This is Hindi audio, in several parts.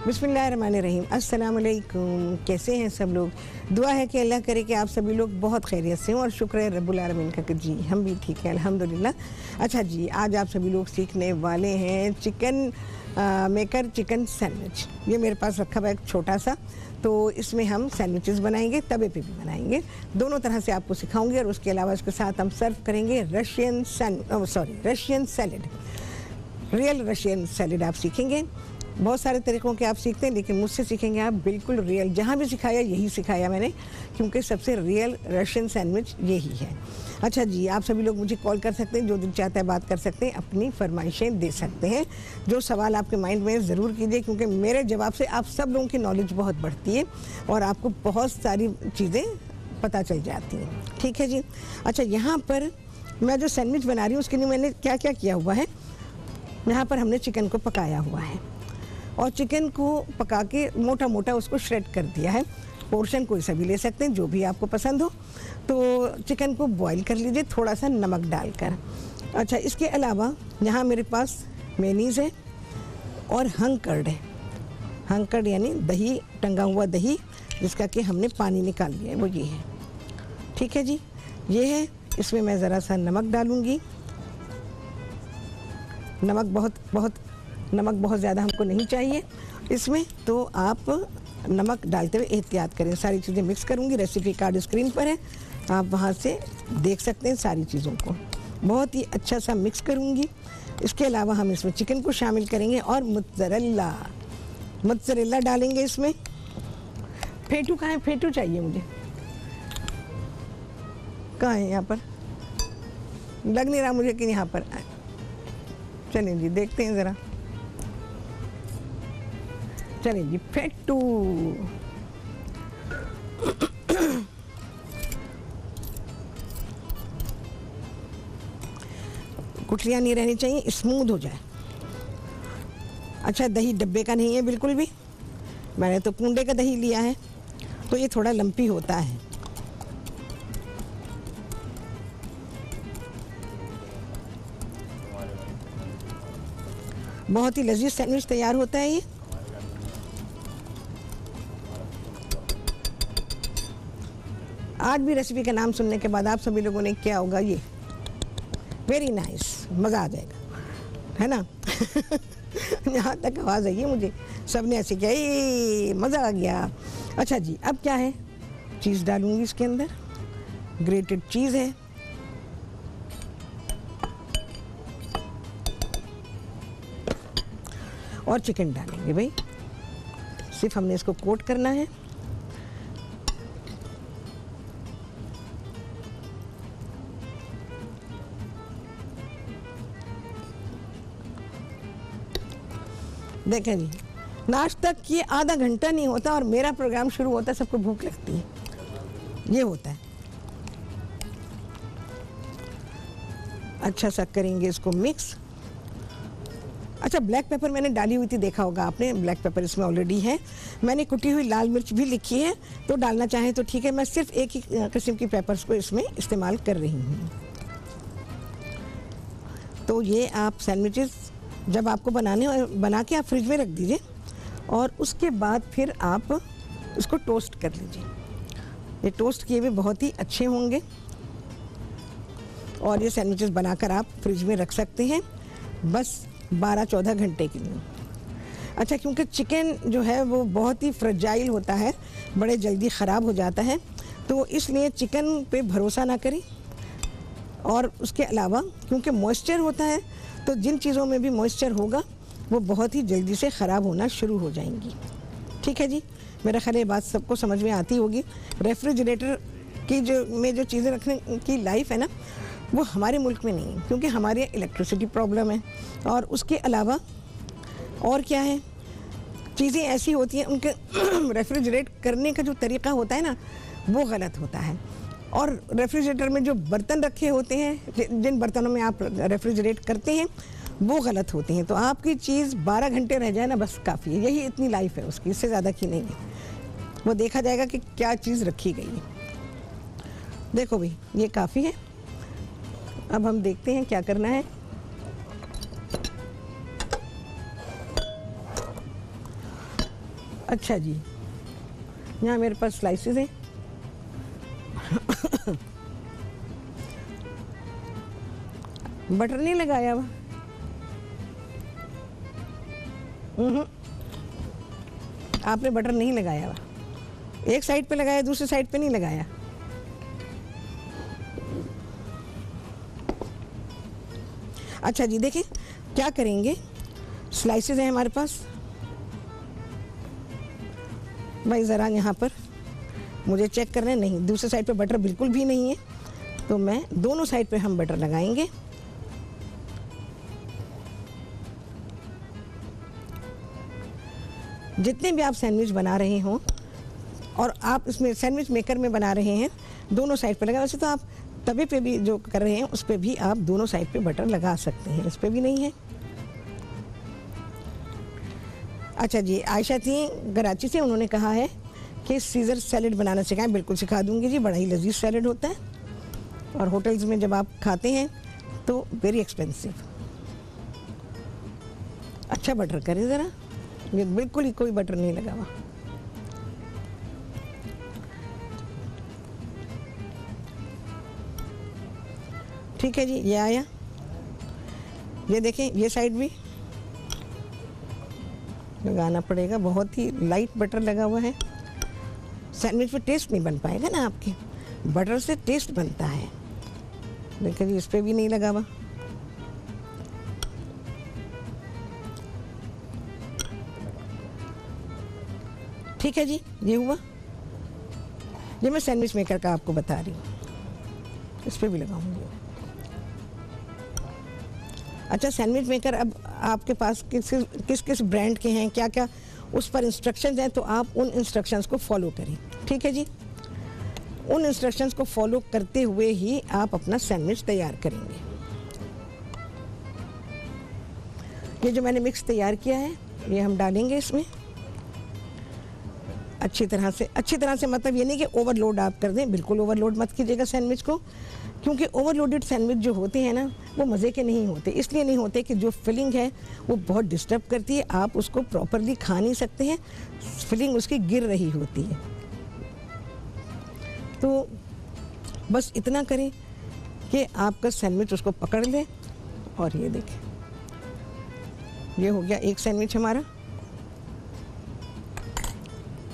बिस्मिल्लाहिर्रहमानिर्रहीम। अस्सलाम वालेकुम। कैसे हैं सब लोग? दुआ है कि अल्लाह करे कि आप सभी लोग बहुत खैरियत से हों और शुक्र है रब्बुल आलमीन का कि जी हम भी ठीक हैं अल्हम्दुलिल्लाह। अच्छा जी, आज आप सभी लोग सीखने वाले हैं चिकन मेकर चिकन सैंडविच। ये मेरे पास रखा हुआ है एक छोटा सा, तो इसमें हम सैंडविचेस बनाएंगे, तवे पे भी बनाएंगे, दोनों तरह से आपको सिखाऊंगे। और उसके अलावा इसके साथ हम सर्व करेंगे Russian salad. Real Russian salad आप सीखेंगे। बहुत सारे तरीक़ों के आप सीखते हैं, लेकिन मुझसे सीखेंगे आप बिल्कुल रियल। जहाँ भी सिखाया यही सिखाया मैंने, क्योंकि सबसे रियल रशियन सैंडविच यही है। अच्छा जी, आप सभी लोग मुझे कॉल कर सकते हैं, जो दिल चाहता है बात कर सकते हैं, अपनी फरमाइशें दे सकते हैं। जो सवाल आपके माइंड में ज़रूर कीजिए, क्योंकि मेरे जवाब से आप सब लोगों की नॉलेज बहुत बढ़ती है और आपको बहुत सारी चीज़ें पता चल जाती हैं। ठीक है जी। अच्छा, यहाँ पर मैं जो सैंडविच बना रही हूँ उसके लिए मैंने क्या क्या किया हुआ है। यहाँ पर हमने चिकन को पकाया हुआ है और चिकन को पका के मोटा मोटा उसको श्रेड कर दिया है। पोर्शन कोई सा भी ले सकते हैं, जो भी आपको पसंद हो। तो चिकन को बॉईल कर लीजिए थोड़ा सा नमक डालकर। अच्छा, इसके अलावा यहाँ मेरे पास मेयोनीज़ है और हंग कर्ड है। हंग कर्ड यानी दही, टंगा हुआ दही, जिसका कि हमने पानी निकाल लिया है, वो ये है। ठीक है जी, ये है। इसमें मैं ज़रा सा नमक डालूँगी। नमक बहुत ज़्यादा हमको नहीं चाहिए इसमें, तो आप नमक डालते हुए एहतियात करें। सारी चीज़ें मिक्स करूँगी, रेसिपी कार्ड स्क्रीन पर है, आप वहाँ से देख सकते हैं सारी चीज़ों को। बहुत ही अच्छा सा मिक्स करूँगी। इसके अलावा हम इसमें चिकन को शामिल करेंगे और मोज़रेला डालेंगे इसमें। फेटू कहाँ है? फेटू चाहिए मुझे। कहाँ है? यहाँ पर लग नहीं रहा मुझे कि यहाँ पर। चलिए जी, देखते हैं ज़रा। चलिए जी, फेटू। गुठलियाँ नहीं रहनी चाहिए, स्मूथ हो जाए। अच्छा, दही डब्बे का नहीं है बिल्कुल भी, मैंने तो कूंडे का दही लिया है, तो ये थोड़ा लंपी होता है। बहुत ही लजीज सैंडविच तैयार होता है ये। आज भी रेसिपी का नाम सुनने के बाद आप सभी लोगों ने क्या होगा, ये वेरी नाइस, मज़ा आ जाएगा, है ना। यहाँ तक आवाज़ आई है मुझे, सबने ऐसे किया, ये मज़ा आ गया। अच्छा जी, अब क्या है, चीज़ डालूंगी इसके अंदर। ग्रेटेड चीज़ है, और चिकन डालेंगे भाई। सिर्फ हमने इसको कोट करना है। देखें जी, नाश्ता किए आधा घंटा नहीं होता और मेरा प्रोग्राम शुरू होता है, सबको भूख लगती है। ये होता है। अच्छा सा करेंगे इसको मिक्स। अच्छा, ब्लैक पेपर मैंने डाली हुई थी, देखा होगा आपने, ब्लैक पेपर इसमें ऑलरेडी है। मैंने कुटी हुई लाल मिर्च भी लिखी है, तो डालना चाहें तो ठीक है। मैं सिर्फ एक ही किस्म की पेपर्स को इसमें इस्तेमाल कर रही हूँ। तो ये आप सैंडविचेस जब आपको बना के आप फ्रिज में रख दीजिए और उसके बाद फिर आप इसको टोस्ट कर लीजिए। ये टोस्ट किए हुए बहुत ही अच्छे होंगे और ये सैंडविचेस बनाकर आप फ्रिज में रख सकते हैं बस 12-14 घंटे के लिए। अच्छा, क्योंकि चिकन जो है वो बहुत ही फ्रेजाइल होता है, बड़े जल्दी ख़राब हो जाता है, तो इसलिए चिकन पे भरोसा ना करें। और उसके अलावा क्योंकि मॉइस्चर होता है, तो जिन चीज़ों में भी मॉइस्चर होगा वो बहुत ही जल्दी से ख़राब होना शुरू हो जाएंगी। ठीक है जी, मेरा ख्याल ये बात सबको समझ में आती होगी। रेफ्रिजरेटर की जो चीज़ें रखने की लाइफ है ना, वो हमारे मुल्क में नहीं है, क्योंकि हमारे यहाँ इलेक्ट्रिसिटी प्रॉब्लम है। और उसके अलावा और क्या है, चीज़ें ऐसी होती हैं, उनके रेफ्रिजरेट करने का जो तरीक़ा होता है ना, वो गलत होता है। और रेफ्रिजरेटर में जो बर्तन रखे होते हैं, जिन बर्तनों में आप रेफ्रिजरेट करते हैं, वो गलत होते हैं। तो आपकी चीज़ 12 घंटे रह जाए ना, बस काफ़ी है। यही इतनी लाइफ है उसकी, इससे ज़्यादा की नहीं है। वो देखा जाएगा कि क्या चीज़ रखी गई है। देखो भाई, ये काफ़ी है। अब हम देखते हैं क्या करना है। अच्छा जी, यहाँ मेरे पास स्लाइसेस हैं। बटर नहीं लगाया हुआ। आपने बटर नहीं लगाया हुआ, एक साइड पे लगाया, दूसरी साइड पे नहीं लगाया। अच्छा जी, देखिए क्या करेंगे, स्लाइसेस हैं हमारे पास। भाई ज़रा यहाँ पर मुझे चेक करना है, नहीं दूसरे साइड पे बटर बिल्कुल भी नहीं है, तो मैं दोनों साइड पे हम बटर लगाएंगे। जितने भी आप सैंडविच बना रहे हों और आप इसमें सैंडविच मेकर में बना रहे हैं, दोनों साइड पे लगा। वैसे तो आप तवे पे भी जो कर रहे हैं उस पे भी आप दोनों साइड पे बटर लगा सकते हैं, इस पे भी नहीं है। अच्छा जी, आयशा थी कराची से, उन्होंने कहा है कि सीज़र सैलेड बनाना सिखाएं। बिल्कुल सिखा दूंगी जी, बड़ा ही लजीज सैलेड होता है और होटल्स में जब आप खाते हैं तो वेरी एक्सपेंसिव। अच्छा बटर करें ज़रा, ये बिल्कुल ही कोई बटर नहीं लगा हुआ। ठीक है जी, ये आया। ये देखें, ये साइड भी लगाना पड़ेगा, बहुत ही लाइट बटर लगा हुआ है। सैंडविच में टेस्ट नहीं बन पाएगा ना आपके, बटर से टेस्ट बनता है। देखिए जी, इस पर भी नहीं लगा हुआ। ठीक है जी, ये हुआ। ये मैं सैंडविच मेकर का आपको बता रही हूँ, इस पर भी लगाऊंगी। अच्छा, सैंडविच मेकर अब आपके पास किस किस ब्रांड के हैं, क्या क्या उस पर इंस्ट्रक्शंस हैं, तो आप उन इंस्ट्रक्शंस को फॉलो करें। ठीक है जी, उन इंस्ट्रक्शंस को फॉलो करते हुए ही आप अपना सैंडविच तैयार करेंगे। ये जो मैंने मिक्स तैयार किया है, ये हम डालेंगे इसमें अच्छी तरह से मतलब ये नहीं कि ओवरलोड आप कर दें, बिल्कुल ओवरलोड मत कीजिएगा सैंडविच को, क्योंकि ओवरलोडेड सैंडविच जो होते हैं ना, वो मज़े के नहीं होते। इसलिए नहीं होते कि जो फिलिंग है वो बहुत डिस्टर्ब करती है, आप उसको प्रॉपरली खा नहीं सकते हैं, फिलिंग उसकी गिर रही होती है। तो बस इतना करें कि आपका सैंडविच उसको पकड़ ले। और ये देखें, ये हो गया एक सैंडविच हमारा।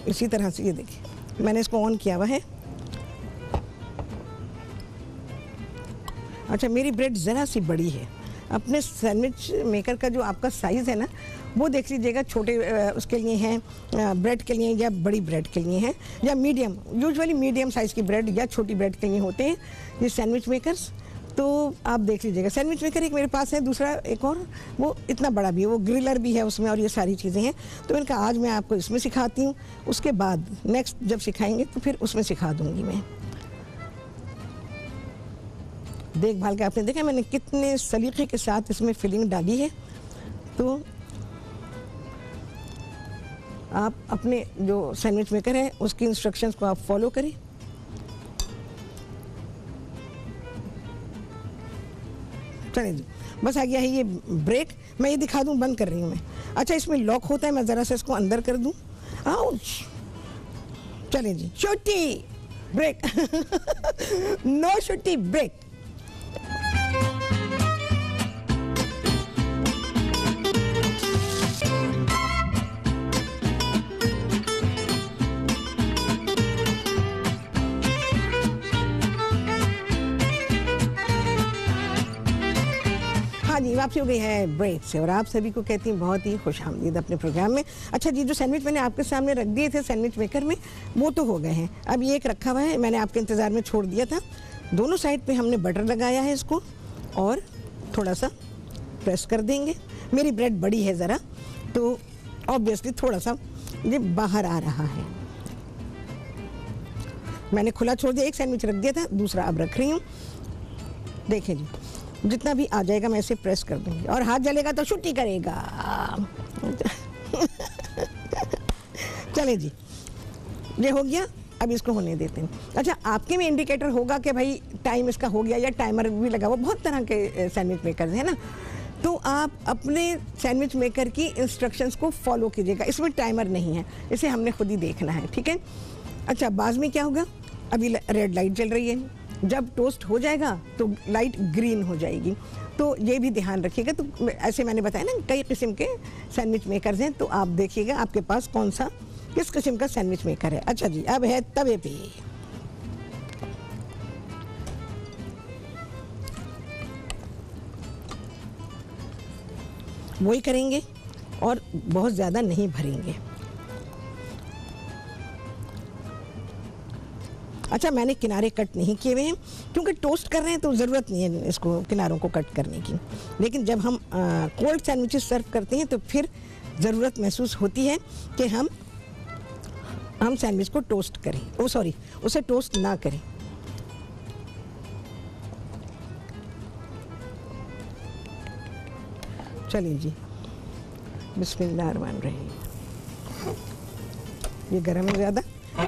इसी तरह से ये देखिए, मैंने इसको ऑन किया हुआ है। अच्छा, मेरी ब्रेड ज़रा सी बड़ी है। अपने सैंडविच मेकर का जो आपका साइज़ है ना, वो देख लीजिएगा, छोटे उसके लिए हैं ब्रेड के लिए, या बड़ी ब्रेड के लिए हैं, या मीडियम। यूजुअली मीडियम साइज़ की ब्रेड या छोटी ब्रेड के लिए होते हैं ये सैंडविच मेकर्स। तो आप देख लीजिएगा, सैंडविच मेकर एक मेरे पास है, दूसरा एक और वो इतना बड़ा भी है, वो ग्रिलर भी है उसमें, और ये सारी चीज़ें हैं। तो मैंने कहा आज मैं आपको इसमें सिखाती हूँ, उसके बाद नेक्स्ट जब सिखाएंगे तो फिर उसमें सिखा दूँगी मैं। देखभाल के आपने देखा मैंने कितने सलीके के साथ इसमें फिलिंग डाली है। तो आप अपने जो सैंडविच मेकर है उसकी इंस्ट्रक्शंस को आप फॉलो करें। चलिए जी, बस आ गया है ये ब्रेक। मैं ये दिखा दूं, बंद कर रही हूँ मैं। अच्छा, इसमें लॉक होता है, मैं ज़रा सा इसको अंदर कर दूं। आउच! चलिए जी, छुट्टी ब्रेक। नो छुट्टी, ब्रेक। हाँ जी, वापसी हो गई है ब्रेक से, और आप सभी को कहती हूँ बहुत ही खुशामदीद अपने प्रोग्राम में। अच्छा जी, जो सैंडविच मैंने आपके सामने रख दिए थे सैंडविच मेकर में, वो तो हो गए हैं। अब ये एक रखा हुआ है, मैंने आपके इंतज़ार में छोड़ दिया था। दोनों साइड पे हमने बटर लगाया है इसको, और थोड़ा सा प्रेस कर देंगे। मेरी ब्रेड बड़ी है ज़रा, तो ऑब्वियसली थोड़ा सा ये बाहर आ रहा है। मैंने खुला छोड़ दिया, एक सैंडविच रख दिया था, दूसरा अब रख रही हूँ। देखें जी, जितना भी आ जाएगा मैं इसे प्रेस कर दूंगी, और हाथ जलेगा तो छुट्टी करेगा। चले जी, ये हो गया, अब इसको होने देते हैं। अच्छा, आपके में इंडिकेटर होगा कि भाई टाइम इसका हो गया, या टाइमर भी लगा हुआ, बहुत तरह के सैंडविच मेकर्स है ना। तो आप अपने सैंडविच मेकर की इंस्ट्रक्शंस को फॉलो कीजिएगा। इसमें टाइमर नहीं है, इसे हमने खुद ही देखना है, ठीक है। अच्छा, बाद में क्या होगा, अभी रेड लाइट जल रही है, जब टोस्ट हो जाएगा तो लाइट ग्रीन हो जाएगी, तो ये भी ध्यान रखिएगा। तो ऐसे मैंने बताया ना, कई किस्म के सैंडविच मेकर्स हैं, तो आप देखिएगा आपके पास कौन सा किस किस्म का सैंडविच मेकर है। अच्छा जी, अब है तवे पे। वही करेंगे और बहुत ज़्यादा नहीं भरेंगे। अच्छा, मैंने किनारे कट नहीं किए हुए हैं क्योंकि टोस्ट कर रहे हैं तो ज़रूरत नहीं है इसको किनारों को कट करने की, लेकिन जब हम कोल्ड सैंडविचेस सर्व करते हैं तो फिर ज़रूरत महसूस होती है कि हम सैंडविच को टोस्ट करें, उसे टोस्ट ना करें। चलिए जी, बिस्मिल्लाहिर्रहमानिर्रहीम। ये गर्म है ज़्यादा,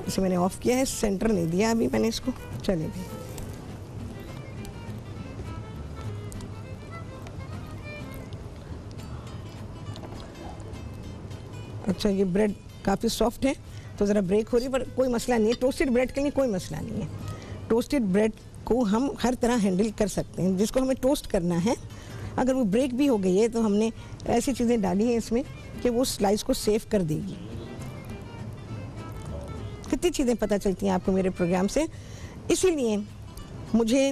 इसे मैंने ऑफ किया है, सेंटर नहीं दिया अभी मैंने इसको। चलिए जी, अच्छा ये ब्रेड काफ़ी सॉफ्ट है तो ज़रा ब्रेक हो रही है, पर कोई मसला नहीं है। टोस्टेड ब्रेड के लिए कोई मसला नहीं है। टोस्टेड ब्रेड को हम हर तरह हैंडल कर सकते हैं। जिसको हमें टोस्ट करना है, अगर वो ब्रेक भी हो गई है तो हमने ऐसी चीज़ें डाली हैं इसमें कि वो स्लाइस को सेव कर देगी। कितनी चीज़ें पता चलती हैं आपको मेरे प्रोग्राम से, इसीलिए मुझे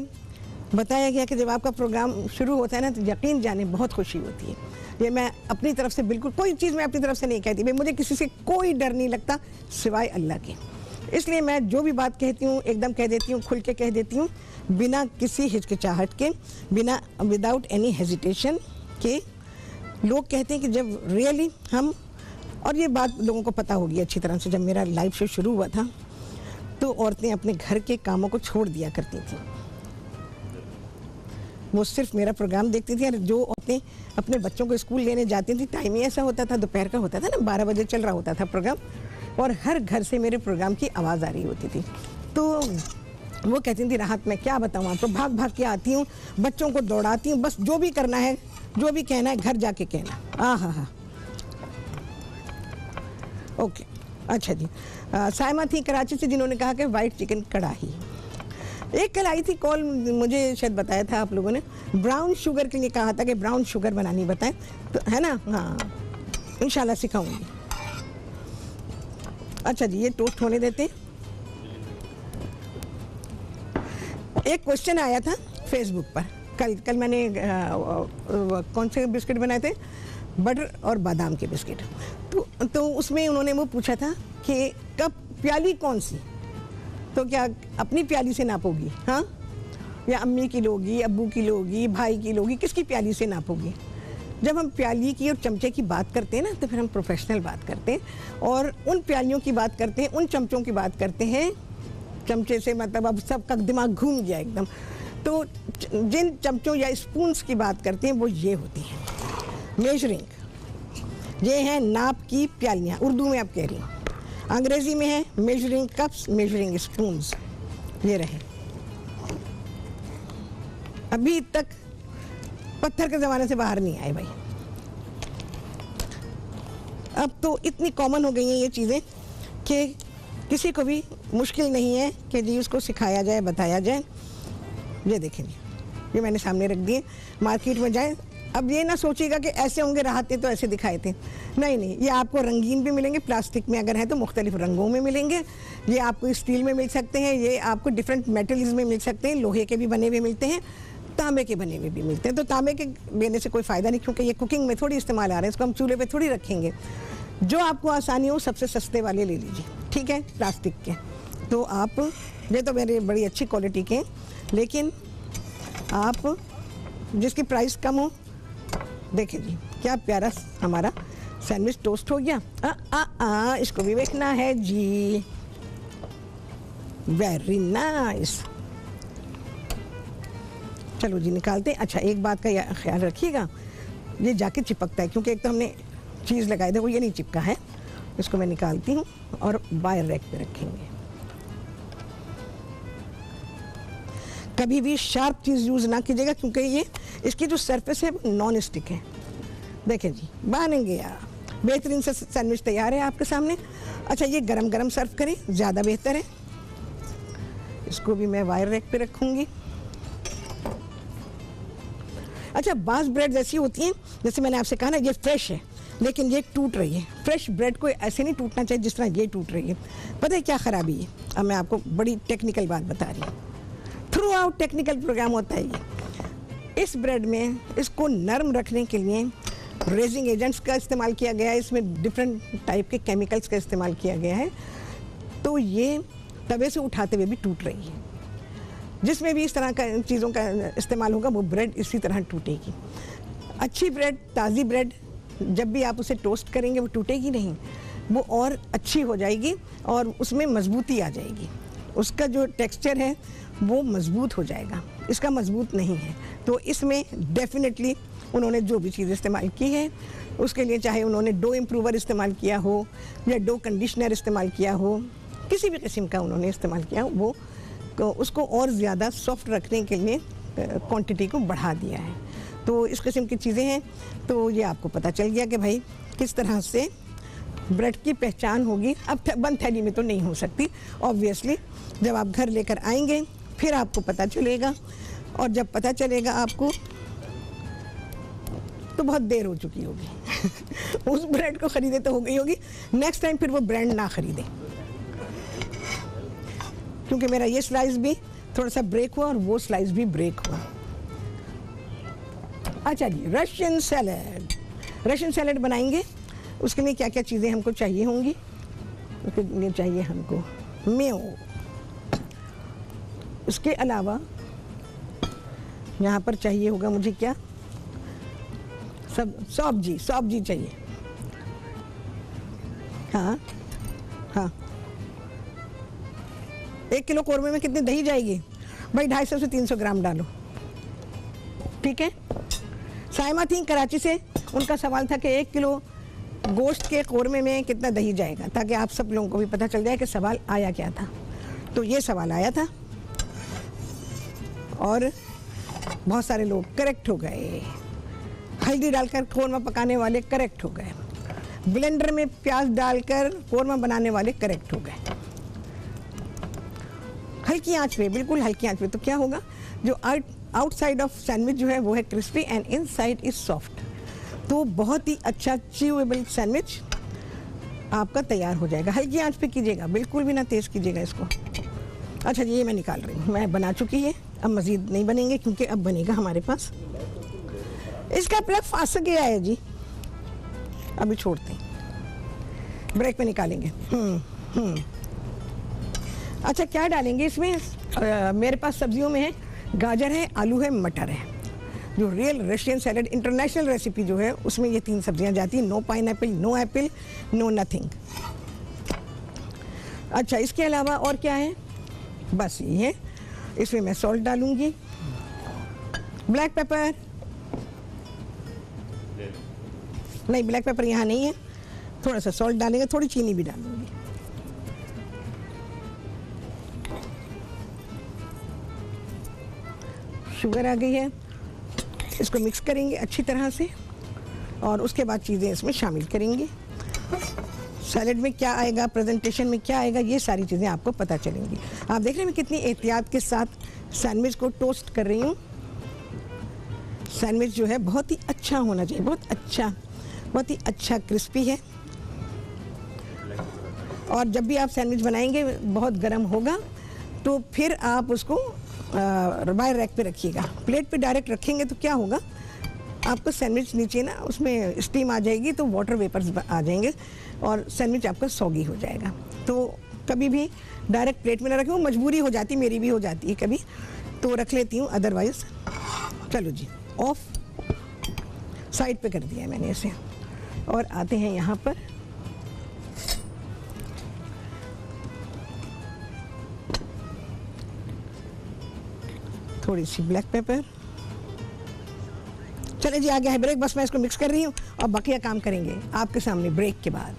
बताया गया कि जब आपका प्रोग्राम शुरू होता है ना तो यकीन जाने बहुत खुशी होती है। ये मैं अपनी तरफ से बिल्कुल कोई चीज़ मैं अपनी तरफ से नहीं कहती, भाई मुझे किसी से कोई डर नहीं लगता सिवाय अल्लाह के। इसलिए मैं जो भी बात कहती हूँ एकदम कह देती हूँ, खुल के कह देती हूँ, बिना किसी हिचकिचाहट के, बिना विदाउट एनी हेजिटेशन के। लोग कहते हैं कि जब रियली हम, और ये बात लोगों को पता होगी अच्छी तरह से, जब मेरा लाइव शो शुरू हुआ था तो औरतें अपने घर के कामों को छोड़ दिया करती थी, वो सिर्फ मेरा प्रोग्राम देखती थी। और जो औरतें अपने बच्चों को स्कूल लेने जाती थी, टाइम ही ऐसा होता था, दोपहर का होता था ना, 12 बजे चल रहा होता था प्रोग्राम, और हर घर से मेरे प्रोग्राम की आवाज़ आ रही होती थी। तो वो कहती थी, राहत मैं क्या बताऊँ आपको, भाग भाग के आती हूँ, बच्चों को दौड़ाती हूँ, बस जो भी करना है, जो भी कहना है घर जाके कहना। हाँ, ओके। अच्छा जी, साइमा थी कराची से जिन्होंने कहा कि वाइट चिकन कढ़ाई। एक कल आई थी कॉल, मुझे शायद बताया था आप लोगों ने, ब्राउन शुगर के लिए कहा था कि ब्राउन शुगर बनानी बताएं, तो है ना, हाँ इंशाल्लाह सिखाऊंगी। अच्छा जी, ये टोस्ट होने देते हैं। एक क्वेश्चन आया था फेसबुक पर, कल मैंने कौन से बिस्किट बनाए थे, बटर और बादाम के बिस्किट। तो उसमें उन्होंने वो पूछा था कि कप प्याली कौन सी, तो क्या अपनी प्याली से नापोगी, हाँ, या अम्मी की लोगी, अब्बू की लोगी, भाई की लोगी, किसकी प्याली से नापोगी। जब हम प्याली की और चमचे की बात करते हैं ना तो फिर हम प्रोफेशनल बात करते हैं, और उन प्यालियों की बात करते हैं, उन चमचों की बात करते हैं। चमचे से मतलब अब सबका दिमाग घूम गया एकदम। तो जिन चमचों या स्पून्स की बात करते हैं वो ये होती हैं मेजरिंग, ये हैं नाप की प्यालियाँ, उर्दू में आप कह रही हैं, अंग्रेजी में है मेजरिंग कप्स, मेजरिंग स्पून्स। ये रहे, अभी तक पत्थर के ज़माने से बाहर नहीं आए भाई। अब तो इतनी कॉमन हो गई हैं ये चीज़ें कि किसी को भी मुश्किल नहीं है कि जी उसको सिखाया जाए, बताया जाए। ये देखें जी, ये मैंने सामने रख दिए। मार्केट में जाए, अब ये ना सोचिएगा कि ऐसे होंगे, राहतें तो ऐसे दिखाए थे, नहीं, ये आपको रंगीन भी मिलेंगे, प्लास्टिक में अगर है तो मुख्तलिफ रंगों में मिलेंगे, ये आपको स्टील में मिल सकते हैं, ये आपको डिफरेंट मेटल्स में मिल सकते हैं, लोहे के भी बने हुए मिलते हैं, तांबे के बने हुए भी मिलते हैं। तो तांबे के लेने से कोई फ़ायदा नहीं, क्योंकि ये कुकिंग में थोड़ी इस्तेमाल आ रहे हैं, इसको हम चूल्हे पे थोड़ी रखेंगे। जो आपको आसानी हो सबसे सस्ते वाले ले लीजिए, ठीक है, प्लास्टिक के। तो आप, ये तो मेरे बड़ी अच्छी क्वालिटी के, लेकिन आप जिसकी प्राइस कम हो, देखिए जी क्या प्यारा हमारा सैंडविच टोस्ट हो गया। इसको भी देखना है जी, वेरी नाइस। चलो जी निकालते हैं। अच्छा, एक बात का ख्याल रखिएगा, ये जाके चिपकता है, क्योंकि एक तो हमने चीज़ लगाई थी, वो ये नहीं चिपका है। इसको मैं निकालती हूँ और बाहर रैक पे रखेंगे। कभी भी शार्प चीज़ यूज़ ना कीजिएगा, क्योंकि ये इसकी जो सरफेस है वो नॉन स्टिक है। देखें जी, बन गया, बेहतरीन से सैंडविच तैयार है आपके सामने। अच्छा, ये गरम गरम सर्व करें, ज़्यादा बेहतर है। इसको भी मैं वायर रैक पे रखूँगी। अच्छा, बास ब्रेड जैसी होती हैं, जैसे मैंने आपसे कहा ना, ये फ्रेश है लेकिन ये टूट रही है। फ्रेश ब्रेड को ऐसे नहीं टूटना चाहिए जिस तरह ये टूट रही है। पता है क्या ख़राबी है? अब मैं आपको बड़ी टेक्निकल बात बता रही हूँ। थ्रू आउट टेक्निकल प्रोग्राम होता है ये। इस ब्रेड में इसको नरम रखने के लिए रेजिंग एजेंट्स का इस्तेमाल किया गया है, इसमें डिफरेंट टाइप के केमिकल्स का इस्तेमाल किया गया है, तो ये तवे से उठाते हुए भी टूट रही है। जिसमें भी इस तरह का चीज़ों का इस्तेमाल होगा वो ब्रेड इसी तरह टूटेगी। अच्छी ब्रेड, ताज़ी ब्रेड, जब भी आप उसे टोस्ट करेंगे वो टूटेगी नहीं, वो और अच्छी हो जाएगी और उसमें मजबूती आ जाएगी। उसका जो टेक्सचर है वो मजबूत हो जाएगा, इसका मजबूत नहीं है। तो इसमें डेफिनेटली उन्होंने जो भी चीज़ इस्तेमाल की है उसके लिए, चाहे उन्होंने डो इम्प्रूवर इस्तेमाल किया हो या डो कंडीशनर इस्तेमाल किया हो, किसी भी किस्म का उन्होंने इस्तेमाल किया, वो उसको और ज़्यादा सॉफ्ट रखने के लिए क्वांटिटी को बढ़ा दिया है। तो इस किस्म की चीज़ें हैं। तो ये आपको पता चल गया कि भाई किस तरह से ब्रेड की पहचान होगी। अब बंद थैली में तो नहीं हो सकती ऑब्वियसली, जब आप घर लेकर आएंगे फिर आपको पता चलेगा, और जब पता चलेगा आपको तो बहुत देर हो चुकी होगी। उस ब्रेड को ख़रीदे तो हो गई होगी, नेक्स्ट टाइम फिर वो ब्रांड ना ख़रीदें, क्योंकि मेरा ये स्लाइस भी थोड़ा सा ब्रेक हुआ और वो स्लाइस भी ब्रेक हुआ। अच्छा जी, रशियन सैलड। रशियन सैलड बनाएंगे, उसके लिए क्या क्या चीज़ें हमको चाहिए होंगी? उसके लिए चाहिए हमको मेयो, उसके अलावा यहाँ पर चाहिए होगा मुझे क्या, सब सब्जी चाहिए। हाँ हाँ, 1 किलो कौरमे में कितनी दही जाएगी भाई? 250 से 300 ग्राम डालो, ठीक है। साइमा थी कराची से, उनका सवाल था कि 1 किलो गोश्त के कौरमे में कितना दही जाएगा, ताकि आप सब लोगों को भी पता चल जाए कि सवाल आया क्या था। तो ये सवाल आया था और बहुत सारे लोग करेक्ट हो गए। हल्दी डालकर कौरमा पकाने वाले करेक्ट हो गए, ब्लेंडर में प्याज डालकर कौरमा बनाने वाले करेक्ट हो गए। हल्की आंच पे, बिल्कुल हल्की आंच पे, तो क्या होगा, जो आउटसाइड ऑफ सैंडविच जो है वो है crispy and inside is soft. तो बहुत ही अच्छा च्यूएबल सैंडविच आपका तैयार हो जाएगा। हल्की आंच पे कीजिएगा, बिल्कुल भी ना तेज़ कीजिएगा इसको। अच्छा जी, ये मैं निकाल रही हूँ, मैं बना चुकी है, अब मज़ीद नहीं बनेंगे क्योंकि अब बनेगा हमारे पास। इसका प्लग फंस गया है जी, अभी छोड़ते हैं, ब्रेक पे निकालेंगे। अच्छा, क्या डालेंगे इसमें? मेरे पास सब्जियों में है गाजर है, आलू है, मटर है। जो real Russian salad international recipe जो है उसमें ये 3 सब्जियां जाती हैं, no pineapple, no apple, no nothing. अच्छा, इसके अलावा और क्या है? बस ये है। इसमें मैं सॉल्ट डालूंगी, ब्लैक पेपर नहीं, ब्लैक पेपर यहाँ नहीं है, थोड़ा सा सॉल्ट डालेंगे, थोड़ी चीनी भी डालूंगी। शुगर आ गई है, इसको मिक्स करेंगे अच्छी तरह से और उसके बाद चीज़ें इसमें शामिल करेंगे। सैलड में क्या आएगा, प्रेजेंटेशन में क्या आएगा, ये सारी चीज़ें आपको पता चलेंगी। आप देख रहे हैं मैं कितनी एहतियात के साथ सैंडविच को टोस्ट कर रही हूँ। सैंडविच जो है बहुत ही अच्छा होना चाहिए, बहुत ही अच्छा क्रिस्पी है। और जब भी आप सैंडविच बनाएंगे बहुत गर्म होगा, तो फिर आप उसको वायर रैक पे रखिएगा। प्लेट पे डायरेक्ट रखेंगे तो क्या होगा, आपको सैंडविच नीचे ना उसमें स्टीम आ जाएगी, तो वाटर वेपर्स आ जाएंगे और सैंडविच आपका सॉगी हो जाएगा। तो कभी भी डायरेक्ट प्लेट में ना रखें, वो मजबूरी हो जाती, मेरी भी हो जाती है कभी, तो रख लेती हूँ, अदरवाइज। चलो जी, ऑफ साइड पे कर दिया है मैंने इसे। और आते हैं यहाँ पर, थोड़ी सी ब्लैक पेपर। चले जी, आ गया है ब्रेक, बस मैं इसको मिक्स कर रही हूँ और बकिया काम करेंगे आपके सामने ब्रेक के बाद।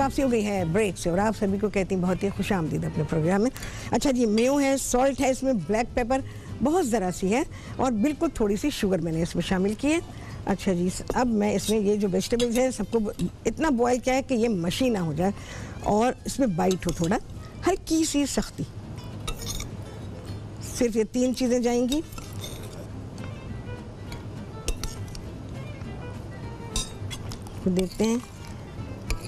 वापसी हो गई है ब्रेक से और आप सभी को कहती हैं बहुत ही खुशामदीद अपने प्रोग्राम में। अच्छा जी, मेयो है, सॉल्ट है, इसमें ब्लैक पेपर बहुत ज़रा सी है और बिल्कुल थोड़ी सी शुगर मैंने इसमें शामिल की है। अच्छा जी, अब मैं इसमें ये जो वेजिटेबल्स है सबको इतना बॉयल किया है कि ये मशी ना हो जाए और इसमें बाइट हो, थोड़ा हल्की सी सख्ती। सिर्फ ये 3 चीज़ें जाएंगी। तो देखते हैं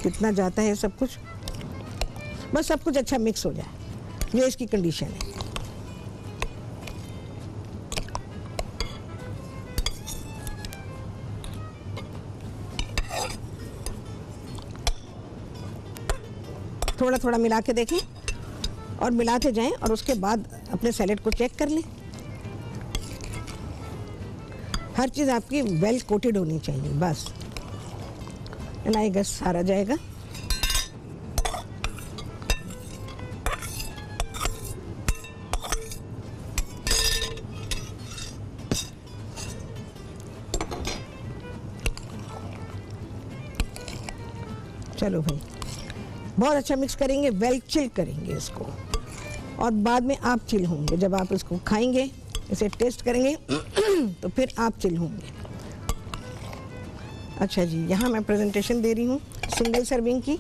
कितना जाता है सब कुछ। बस सब कुछ अच्छा मिक्स हो जाए, ये इसकी कंडीशन है। थोड़ा थोड़ा मिला के देखें और मिलाते जाएं और उसके बाद अपने सैलेड को चेक कर लें। हर चीज़ आपकी वेल कोटेड होनी चाहिए, बस एंड गैस सारा जाएगा। चलो भाई, बहुत अच्छा मिक्स करेंगे, वेल चिल करेंगे इसको और बाद में आप चिल होंगे। जब आप इसको खाएंगे, इसे टेस्ट करेंगे तो फिर आप चिल होंगे। अच्छा जी, यहाँ मैं प्रेजेंटेशन दे रही हूँ सिंगल सर्विंग की।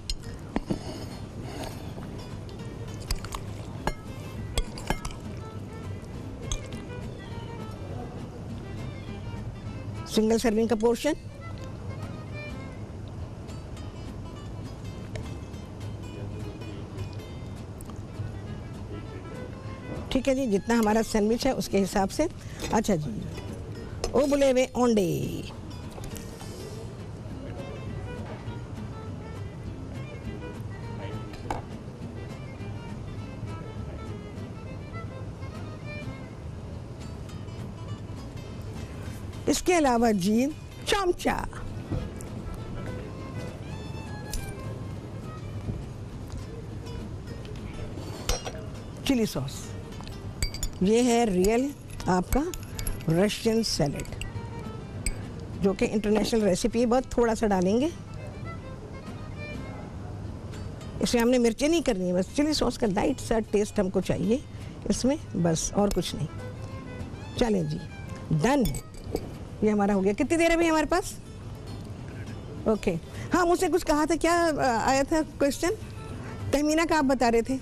सिंगल सर्विंग का पोर्शन। ठीक है जी, जितना हमारा सैंडविच है उसके हिसाब से। अच्छा जी, ओ बुले हुए ओंडे। इसके अलावा जी चमचा, चिली सॉस। ये है रियल आपका रशियन सैलेड, जो कि इंटरनेशनल रेसिपी है। बहुत थोड़ा सा डालेंगे, इसमें हमने मिर्चें नहीं करनी है, बस चिली सॉस का लाइट सा टेस्ट हमको चाहिए इसमें, बस और कुछ नहीं। चलें जी, डन है, ये हमारा हो गया। कितनी देर है भाई हमारे पास? ओके। हाँ, मुझसे कुछ कहा था, क्या आया था क्वेश्चन? तहमीना का आप बता रहे थे।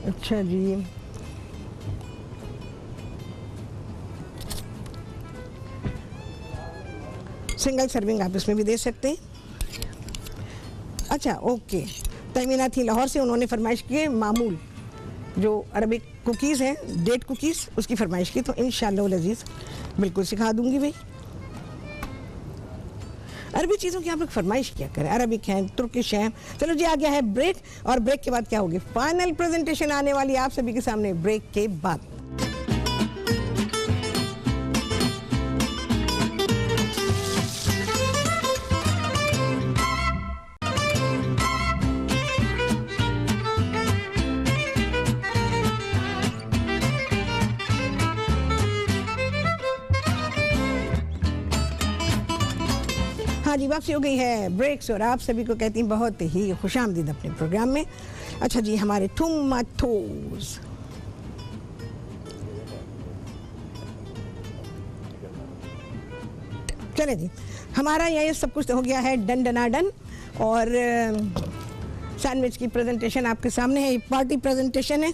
अच्छा जी, सिंगल सर्विंग आप इसमें भी दे सकते हैं। अच्छा ओके, तहमीना थी लाहौर से, उन्होंने फरमाइश की है मामूल, जो अरबिक कुकीज़ हैं, डेट कुकीज़, उसकी फरमाइश की। तो इंशाअल्लाह लजीज़ बिल्कुल सिखा दूंगी भाई। अरबी चीज़ों की आप लोग फरमाइश किया करें, अरबिक हैं, तुर्किश हैं। चलो जी, आ गया है ब्रेक और ब्रेक के बाद क्या होगी? फाइनल प्रेजेंटेशन आने वाली आप सभी के सामने ब्रेक के बाद। हाँ जी, वापसी हो गई है ब्रेक से और आप सभी को कहती हैं बहुत ही खुशामदीद अपने प्रोग्राम में। अच्छा जी, हमारे टोमेटोज, चले जी, हमारा ये सब कुछ तो हो गया है डन डना डन। और सैंडविच की प्रेजेंटेशन आपके सामने है, ये पार्टी प्रेजेंटेशन है।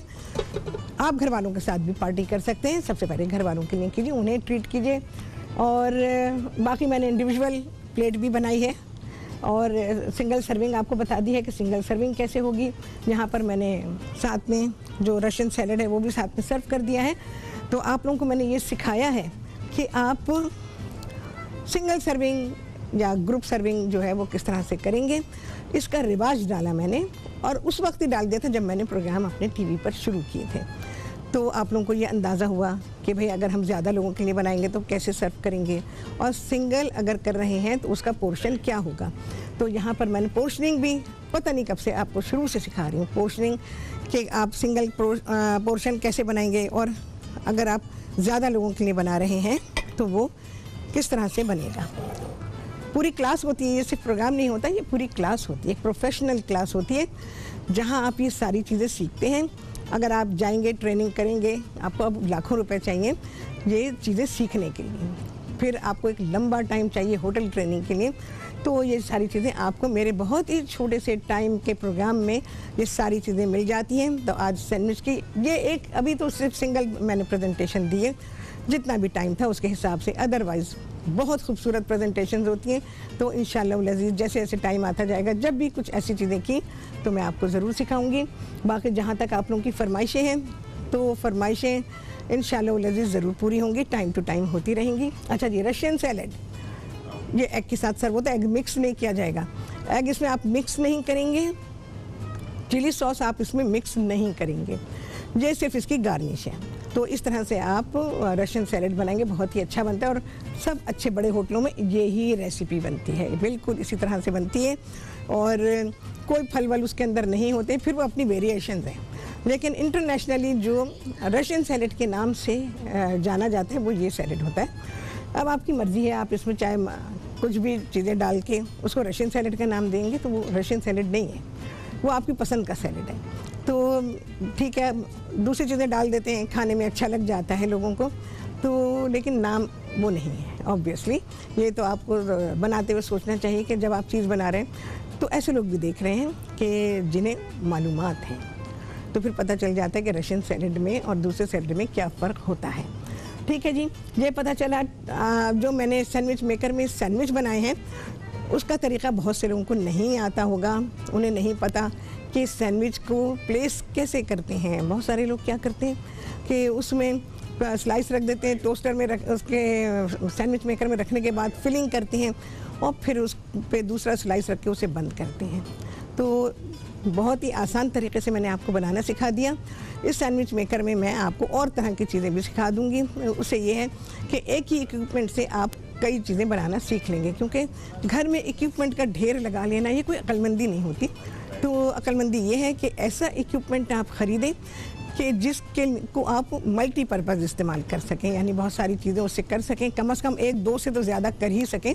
आप घर वालों के साथ भी पार्टी कर सकते हैं। सबसे पहले घर वालों के लिए कीजिए, उन्हें ट्रीट कीजिए। और बाकी मैंने इंडिविजुअल प्लेट भी बनाई है और सिंगल सर्विंग आपको बता दी है कि सिंगल सर्विंग कैसे होगी। यहाँ पर मैंने साथ में जो रशियन सैलेड है वो भी साथ में सर्व कर दिया है। तो आप लोगों को मैंने ये सिखाया है कि आप सिंगल सर्विंग या ग्रुप सर्विंग जो है वो किस तरह से करेंगे। इसका रिवाज डाला मैंने और उस वक्त ही डाल दिया था जब मैंने प्रोग्राम अपने टीवी पर शुरू किए थे। तो आप लोगों को ये अंदाज़ा हुआ कि भाई अगर हम ज़्यादा लोगों के लिए बनाएंगे तो कैसे सर्व करेंगे, और सिंगल अगर कर रहे हैं तो उसका पोर्शन क्या होगा। तो यहाँ पर मैंने पोर्शनिंग भी पता नहीं कब से आपको शुरू से सिखा रही हूँ, पोर्शनिंग कि आप सिंगल पोर्शन कैसे बनाएंगे। और अगर आप ज़्यादा लोगों के लिए बना रहे हैं तो वो किस तरह से बनेगा। पूरी क्लास होती है, ये सिर्फ प्रोग्राम नहीं होता, ये पूरी क्लास होती है, एक प्रोफेशनल क्लास होती है जहाँ आप ये सारी चीज़ें सीखते हैं। अगर आप जाएंगे, ट्रेनिंग करेंगे, आपको अब लाखों रुपए चाहिए ये चीज़ें सीखने के लिए, फिर आपको एक लंबा टाइम चाहिए होटल ट्रेनिंग के लिए, तो ये सारी चीज़ें आपको मेरे बहुत ही छोटे से टाइम के प्रोग्राम में ये सारी चीज़ें मिल जाती हैं। तो आज सैंडविच की ये एक अभी तो सिर्फ सिंगल मैंने प्रेजेंटेशन दी है, जितना भी टाइम था उसके हिसाब से, अदरवाइज़ बहुत खूबसूरत प्रेजेंटेशंस होती हैं। तो इंशाअल्लाह अज़ीज़ जैसे जैसे टाइम आता जाएगा, जब भी कुछ ऐसी चीज़ें की तो मैं आपको ज़रूर सिखाऊंगी। बाकी जहाँ तक आप लोगों की फरमाइशें हैं, तो फरमाइशें इंशाअल्लाह अज़ीज़ ज़रूर पूरी होंगी, टाइम टू टाइम होती रहेंगी। अच्छा जी, रशियन सैलेड ये एग के साथ सर्व होता है। एग मिक्स नहीं किया जाएगा, एग इसमें आप मिक्स नहीं करेंगे, चिली सॉस आप इसमें मिक्स नहीं करेंगे, ये सिर्फ इसकी गार्निश है। तो इस तरह से आप रशियन सैलेड बनाएंगे, बहुत ही अच्छा बनता है और सब अच्छे बड़े होटलों में यही रेसिपी बनती है, बिल्कुल इसी तरह से बनती है और कोई फल वल उसके अंदर नहीं होते, फिर वो अपनी वेरिएशंस हैं। लेकिन इंटरनेशनली जो रशियन सैलेड के नाम से जाना जाता है वो ये सैलेड होता है। अब आपकी मर्ज़ी है, आप इसमें चाहे कुछ भी चीज़ें डाल के उसको रशियन सैलेड का नाम देंगे तो वो रशियन सैलेड नहीं है, वो आपकी पसंद का सैलेड है। तो ठीक है, दूसरी चीज़ें डाल देते हैं, खाने में अच्छा लग जाता है लोगों को, तो लेकिन नाम वो नहीं है ऑब्वियसली। ये तो आपको बनाते हुए सोचना चाहिए कि जब आप चीज़ बना रहे हैं तो ऐसे लोग भी देख रहे हैं कि जिन्हें मालूमात हैं, तो फिर पता चल जाता है कि रशियन सैलेड में और दूसरे सैलेड में क्या फ़र्क होता है। ठीक है जी, ये पता चला। जो मैंने सैंडविच मेकर में सैंडविच बनाए हैं उसका तरीक़ा बहुत से लोगों को नहीं आता होगा, उन्हें नहीं पता कि सैंडविच को प्लेस कैसे करते हैं। बहुत सारे लोग क्या करते हैं कि उसमें स्लाइस रख देते हैं, टोस्टर में रख, उसके सैंडविच मेकर में रखने के बाद फिलिंग करते हैं और फिर उस पे दूसरा स्लाइस रख के उसे बंद करते हैं। तो बहुत ही आसान तरीके से मैंने आपको बनाना सिखा दिया। इस सैंडविच मेकर में मैं आपको और तरह की चीज़ें भी सिखा दूंगी। उससे ये है कि एक ही इक्विपमेंट से आप कई चीज़ें बनाना सीख लेंगे, क्योंकि घर में इक्विपमेंट का ढेर लगा लेना ये कोई अक्लमंदी नहीं होती। तो अक्लमंदी ये है कि ऐसा इक्विपमेंट आप ख़रीदें कि जिसके को आप मल्टीपर्पज़ इस्तेमाल कर सकें, यानी बहुत सारी चीज़ें उससे कर सकें, कम से कम एक दो से तो ज़्यादा कर ही सकें।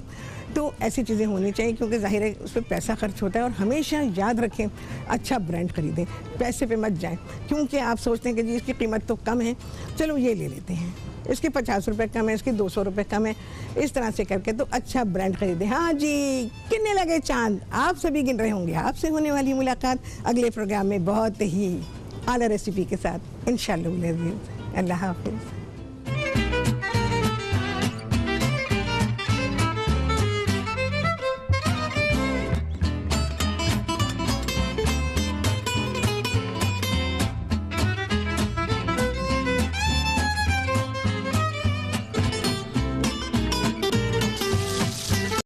तो ऐसी चीज़ें होनी चाहिए, क्योंकि ज़ाहिर है उस पर पैसा खर्च होता है। और हमेशा याद रखें, अच्छा ब्रांड ख़रीदें, पैसे पे मत जाएं, क्योंकि आप सोचते हैं कि जी इसकी कीमत तो कम है, चलो ये ले लेते हैं, इसके 50 रुपये कम है, इसके 200 रुपये कम है, इस तरह से करके तो अच्छा ब्रांड खरीदें। हाँ जी, कितने लगे चांद, आप सभी गिन रहे होंगे। आपसे होने वाली मुलाकात अगले प्रोग्राम में बहुत ही आला रेसिपी के साथ इंशाअल्लाह। अल्लाह हाफ़िज़।